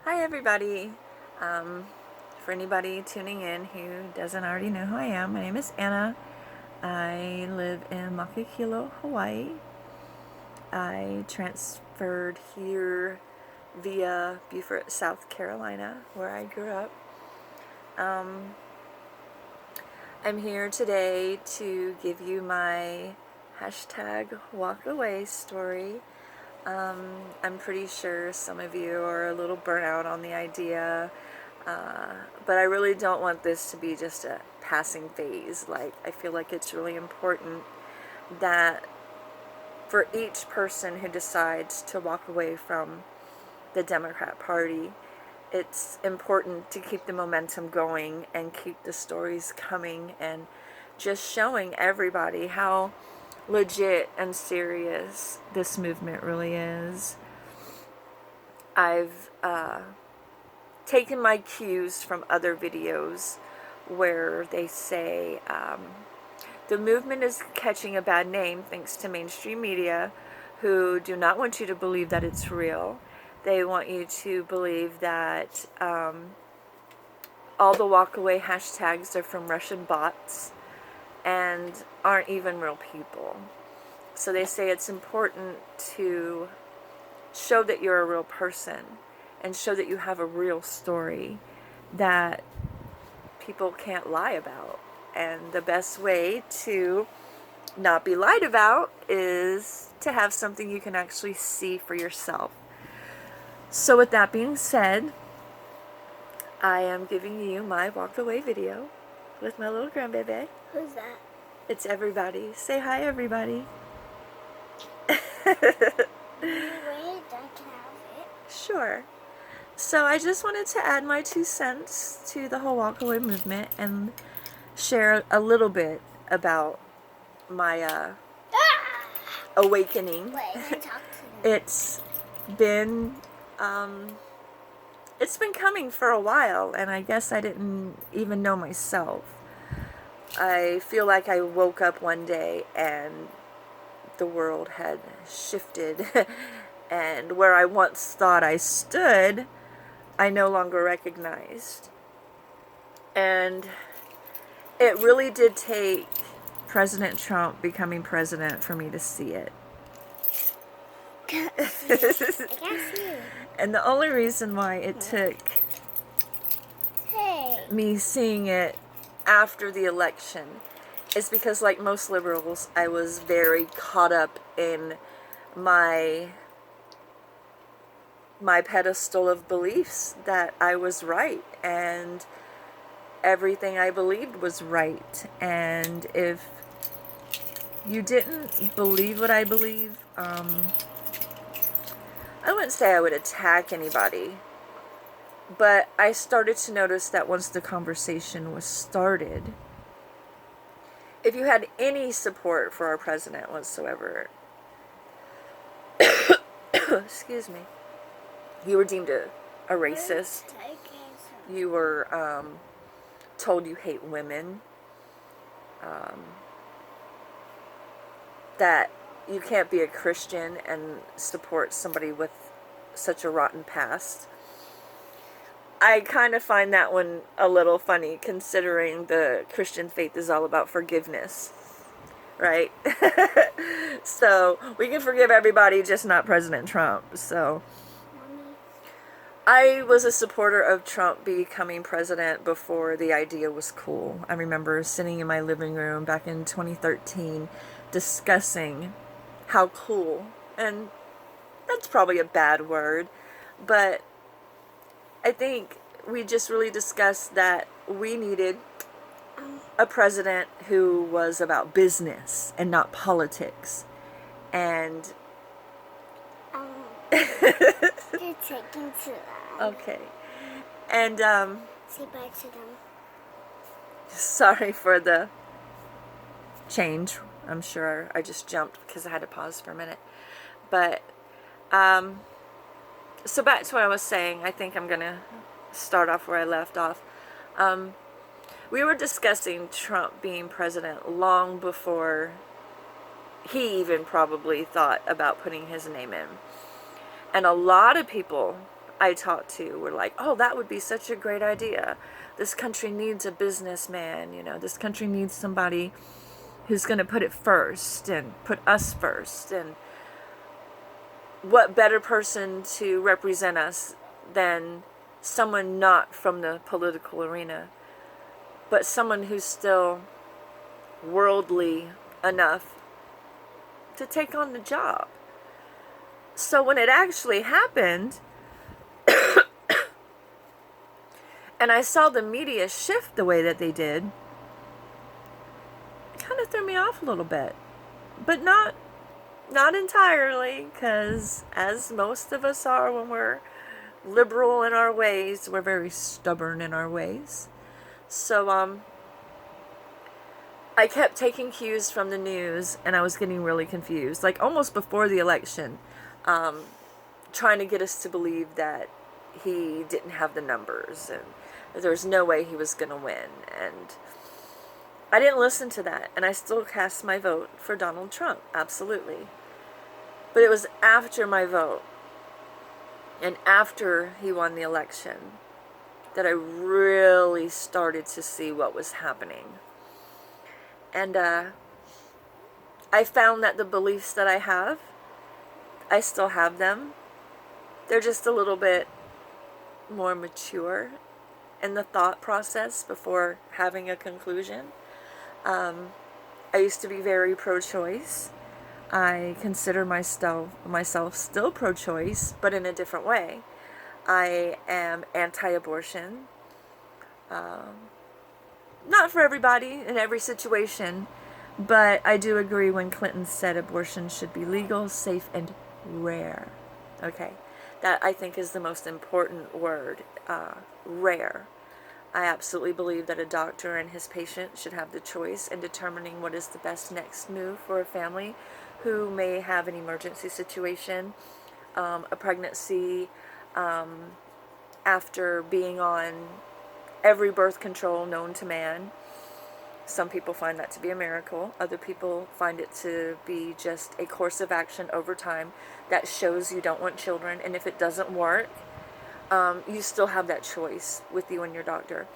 Hi everybody. For anybody tuning in who doesn't already know who I am, my name is Anna. I live in Makakilo, Hawaii. I transferred here via Beaufort, South Carolina, where I grew up. I'm here today to give you my hashtag walkaway story. I'm pretty sure some of you are a little burnt out on the idea, but I really don't want this to be just a passing phase. I feel like it's really important that for each person who decides to walk away from the Democrat Party, it's important to keep the momentum going and keep the stories coming and just showing everybody how legit and serious this movement really is. I've taken my cues from other videos where they say the movement is catching a bad name thanks to mainstream media who do not want you to believe that it's real. They want you to believe that all the walkaway hashtags are from Russian bots and aren't even real people. So they say it's important to show that you're a real person and show that you have a real story that people can't lie about. And the best way to not be lied about is to have something you can actually see for yourself. So with that being said, I am giving you my walkaway video with my little grandbaby. Who's that? It's everybody. Say hi, everybody. Wait, I can have it. Sure. So I just wanted to add my 2 cents to the whole walkaway movement and share a little bit about my awakening. Wait, I talk to them. It's been it's been coming for a while, and I guess I didn't even know myself. I feel like I woke up one day and the world had shifted and where I once thought I stood, I no longer recognized. And it really did take President Trump becoming president for me to see it. I can't see it. And the only reason why it took me seeing it after the election is because, like most liberals, I was very caught up in my pedestal of beliefs that I was right and everything I believed was right. And if you didn't believe what I believe, I wouldn't say I would attack anybody, but I started to notice that once the conversation was started, if you had any support for our president whatsoever, excuse me, you were deemed a racist. You were told you hate women, that you can't be a Christian and support somebody with such a rotten past. I kind of find that one a little funny, considering the Christian faith is all about forgiveness, right? So we can forgive everybody, just not President Trump. So I was a supporter of Trump becoming president before the idea was cool. I remember sitting in my living room back in 2013 discussing how cool, and that's probably a bad word, but I think we just really discussed that we needed a president who was about business and not politics. And You're taking too long. okay. And Say bye to them. sorry for the change. I'm sure I just jumped because I had to pause for a minute. But so back to what I was saying. I think I'm gonna start off where I left off. We were discussing Trump being president long before he even probably thought about putting his name in. And a lot of people, I talked to were like, oh, that would be such a great idea. This country needs a businessman, this country needs somebody who's going to put it first and put us first. And what better person to represent us than someone not from the political arena, but someone who's still worldly enough to take on the job. So when it actually happened, and I saw the media shift the way that they did, it kind of threw me off a little bit. But not entirely, because as most of us are when we're liberal in our ways, we're very stubborn in our ways. So I kept taking cues from the news, and I was getting really confused, like almost before the election, trying to get us to believe that he didn't have the numbers and there was no way he was going to win. And I didn't listen to that, and I still cast my vote for Donald Trump, absolutely. But it was after my vote and after he won the election that I really started to see what was happening. And I found that the beliefs that I have, I still have them. They're just a little bit more mature in the thought process before having a conclusion. I used to be very pro-choice. I consider myself still pro-choice, but in a different way. I am anti-abortion. Not for everybody in every situation, but I do agree when Clinton said abortion should be legal, safe, and rare. Okay, that I think is the most important word, rare. I absolutely believe that a doctor and his patient should have the choice in determining what is the best next move for a family who may have an emergency situation, a pregnancy, after being on every birth control known to man. Some people find that to be a miracle. Other people find it to be just a course of action over time that shows you don't want children. And if it doesn't work, you still have that choice with you and your doctor.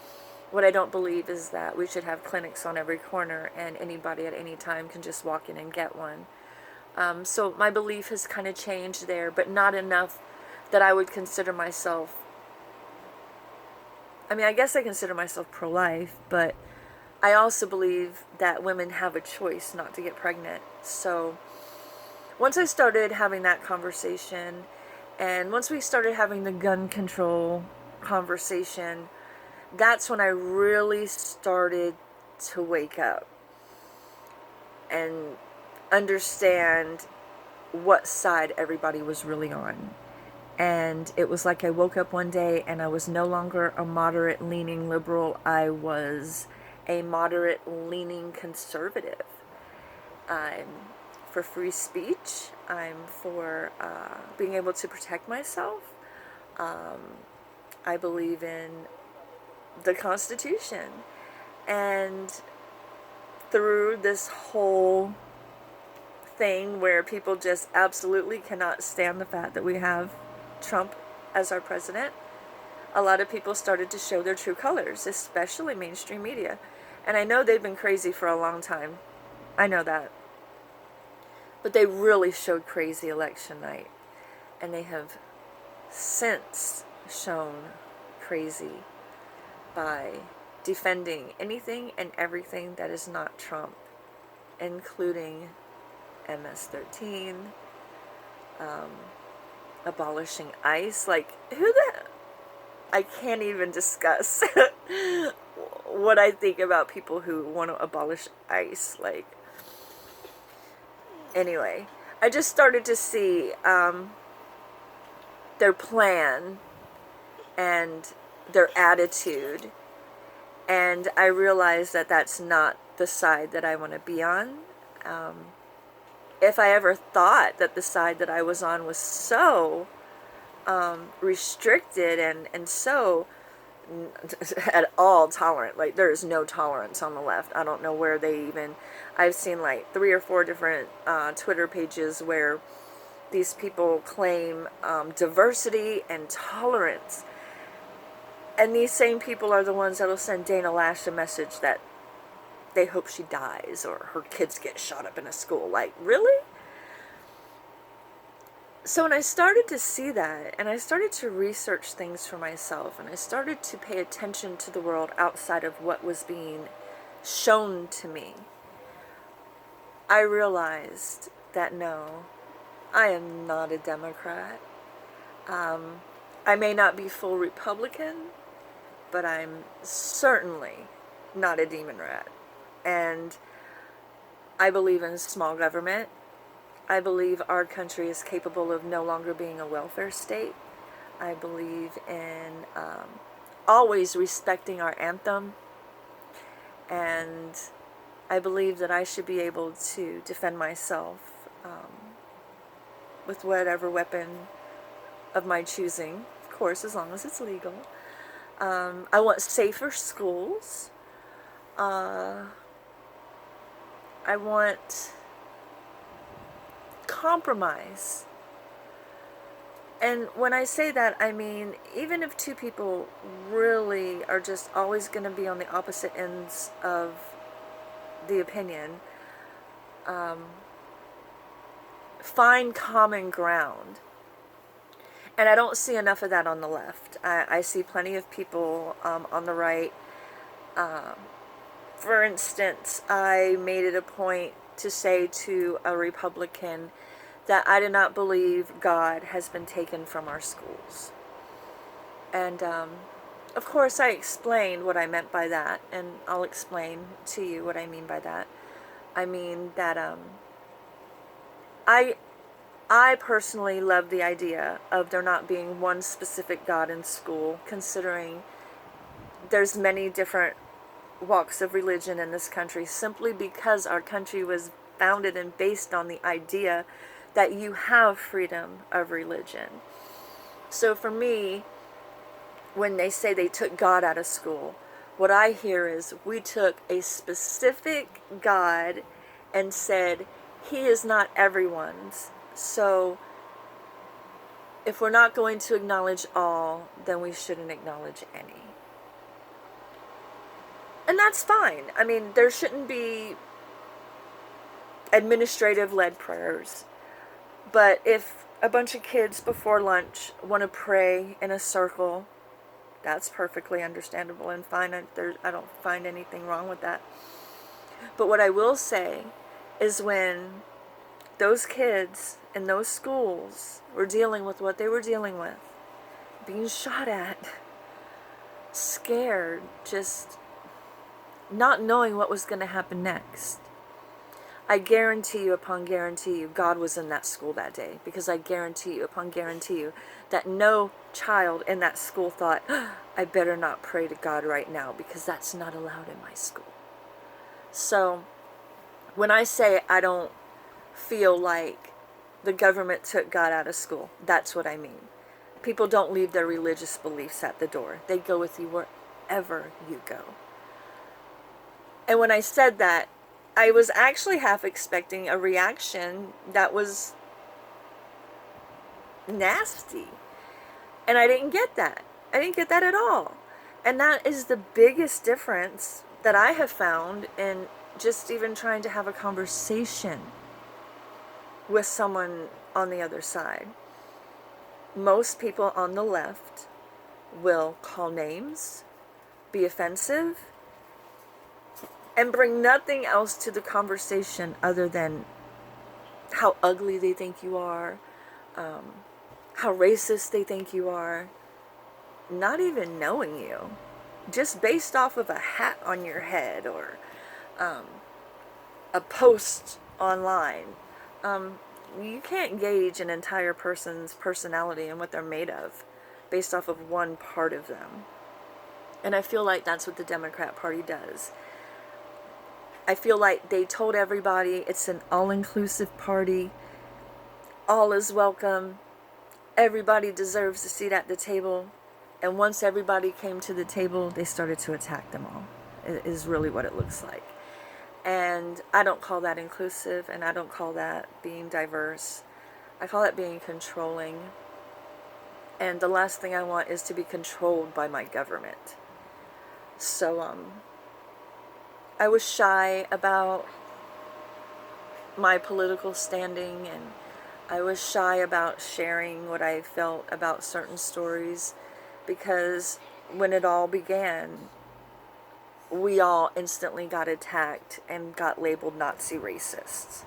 What I don't believe is that we should have clinics on every corner and anybody at any time can just walk in and get one. So my belief has kind of changed there, but not enough that I would consider myself, I guess I consider myself pro-life, but I also believe that women have a choice not to get pregnant. So once I started having that conversation, and once we started having the gun control conversation, that's when I really started to wake up and understand what side everybody was really on. And it was like I woke up one day and I was no longer a moderate-leaning liberal. I was a moderate-leaning conservative. I'm for free speech. I'm for being able to protect myself. I believe in the Constitution. And through this whole thing where people just absolutely cannot stand the fact that we have Trump as our president, a lot of people started to show their true colors, especially mainstream media. And I know they've been crazy for a long time. I know that. But they really showed crazy election night. And they have since shown crazy by defending anything and everything that is not Trump, including MS-13, abolishing ICE. Like, I can't even discuss what I think about people who want to abolish ICE. Like, anyway, I just started to see their plan and their attitude, and I realized that that's not the side that I want to be on. If I ever thought that the side that I was on was so restricted and so at all tolerant, like there is no tolerance on the left. I don't know where they even, I've seen like 3 or 4 different Twitter pages where these people claim diversity and tolerance. And these same people are the ones that will send Dana Lash a message that they hope she dies or her kids get shot up in a school. Like, really? So when I started to see that, and I started to research things for myself, and I started to pay attention to the world outside of what was being shown to me, I realized that no, I am not a Democrat. I may not be full Republican, but I'm certainly not a demon rat. And I believe in small government. I believe our country is capable of no longer being a welfare state. I believe in always respecting our anthem. And I believe that I should be able to defend myself with whatever weapon of my choosing, of course, as long as it's legal. I want safer schools. I want compromise. And when I say that, I mean, even if two people really are just always going to be on the opposite ends of the opinion, find common ground. And I don't see enough of that on the left. I see plenty of people on the right. For instance, I made it a point to say to a Republican that I do not believe God has been taken from our schools. And of course I explained what I meant by that, and I'll explain to you what I mean by that. I mean that I personally love the idea of there not being one specific God in school, considering there's many different walks of religion in this country, simply because our country was founded and based on the idea that you have freedom of religion. So for me, when they say they took God out of school, what I hear is we took a specific God and said, he is not everyone's. So if we're not going to acknowledge all, then we shouldn't acknowledge any. And that's fine. I mean, there shouldn't be administrative-led prayers. But if a bunch of kids before lunch want to pray in a circle, that's perfectly understandable and fine. I don't find anything wrong with that. But what I will say is when those kids in those schools were dealing with what they were dealing with, being shot at, scared, just not knowing what was going to happen next, I guarantee you upon guarantee you God was in that school that day, because I guarantee you upon guarantee you that no child in that school thought, I better not pray to God right now because that's not allowed in my school. So when I say I don't feel like the government took God out of school, that's what I mean. People don't leave their religious beliefs at the door. They go with you wherever you go. And when I said that, I was actually half expecting a reaction that was nasty. And I didn't get that. I didn't get that at all. And that is the biggest difference that I have found in just even trying to have a conversation with someone on the other side. Most people on the left will call names, be offensive, and bring nothing else to the conversation other than how ugly they think you are, how racist they think you are, not even knowing you, just based off of a hat on your head or a post online. You can't gauge an entire person's personality and what they're made of based off of one part of them. And I feel like that's what the Democrat Party does. I feel like they told everybody it's an all-inclusive party. All is welcome. Everybody deserves a seat at the table. And once everybody came to the table, they started to attack them all. It is really what it looks like. And I don't call that inclusive, and I don't call that being diverse. I call it being controlling. And the last thing I want is to be controlled by my government. So, I was shy about my political standing, and I was shy about sharing what I felt about certain stories, because when it all began, we all instantly got attacked and got labeled Nazi racists.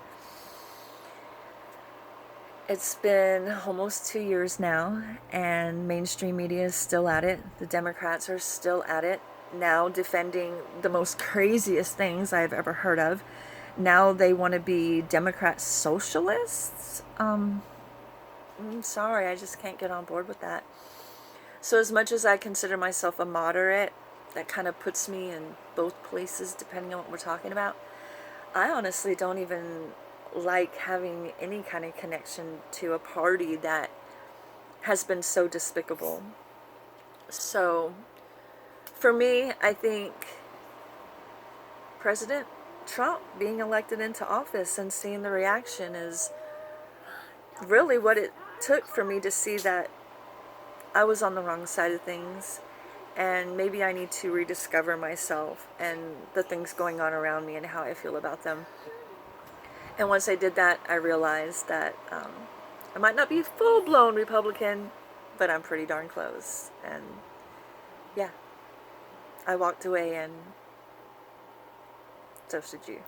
It's been almost 2 years now, and mainstream media is still at it. The Democrats are still at it, now defending the most craziest things I've ever heard of. Now they want to be Democrat socialists. I'm sorry, I just can't get on board with that. So as much as I consider myself a moderate, that kind of puts me in both places depending on what we're talking about. I honestly don't even like having any kind of connection to a party that has been so despicable. So for me, I think President Trump being elected into office and seeing the reaction is really what it took for me to see that I was on the wrong side of things, and maybe I need to rediscover myself and the things going on around me and how I feel about them. And once I did that, I realized that I might not be full-blown Republican, but I'm pretty darn close. And yeah, I walked away, and so should you.